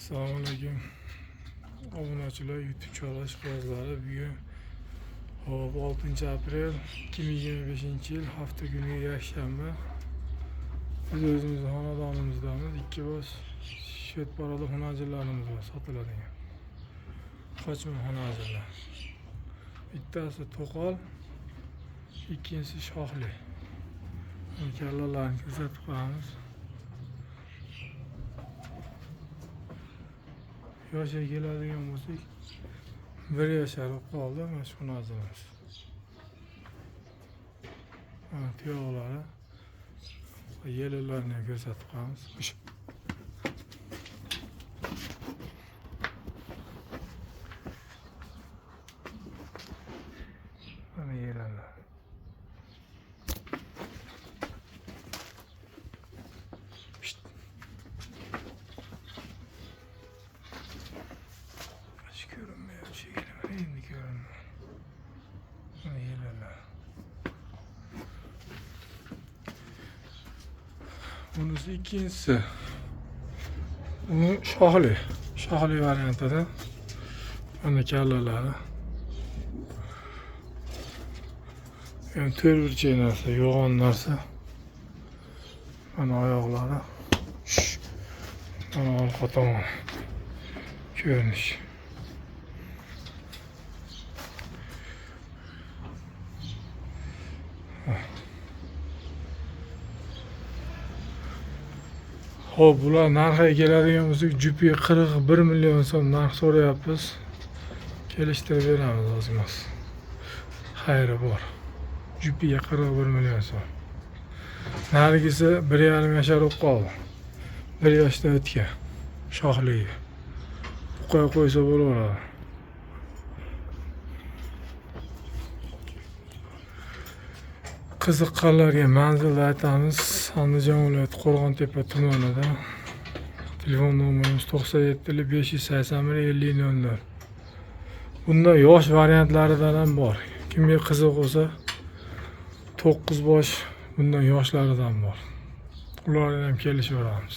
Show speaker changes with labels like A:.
A: Assalomu alaykum obunachilar, YouTube kanal ishqibozlari. Bugun 6 aprel 2025-yil hafta kuni yakshanba. Biz o'zimiz xonadonimizdamiz. Ikki bosh shet parada xonajillarimiz bor, sotiladigan. Qochma xonajillar. Bittasi to'qol, ikkinchisi shoxli. Kallalarni kuzatib qo'yamiz. Yoshga keladigan bo'lsak, 1 yashar qoldi mana shu xonajilimiz. Mana tuyoqlari, yellarni ko'rsatib qo'yamiz. Mana yellar. Görünmüyor şekilde. Şimdi görünmüyor. Bunu yelirler. Bunun ikincisi. Bu şahli. Şahli varyantı. Hani kallaları. Yani tür narsa, yoğun narsa. Hani ayakları. Hani arka tamam. Görünüş. Hop, bular narxiga keladigan bo'lsak, jupiga 41 million so'm narx so'rayapmiz. Kelishtirib beramiz o'zimiz. Xayri bor. Jupiga 41 million so'm. Narigisi 1,5 yashar qoldi. 1 yoshda o'tgan. Shoxligi. Qo'ysa bo'laveradi. Qiziqqanlarga manzilni aytamiz. Andijon viloyati Qo'rg'ontepa tumanida. Telefon nomerimiz 97 581 50 00. Bunda yosh variantlaridan ham bor. Kimga qiziq bo'lsa, 9 bosh bundan yoshlaridan bor. Ularni ham kelishaveramiz.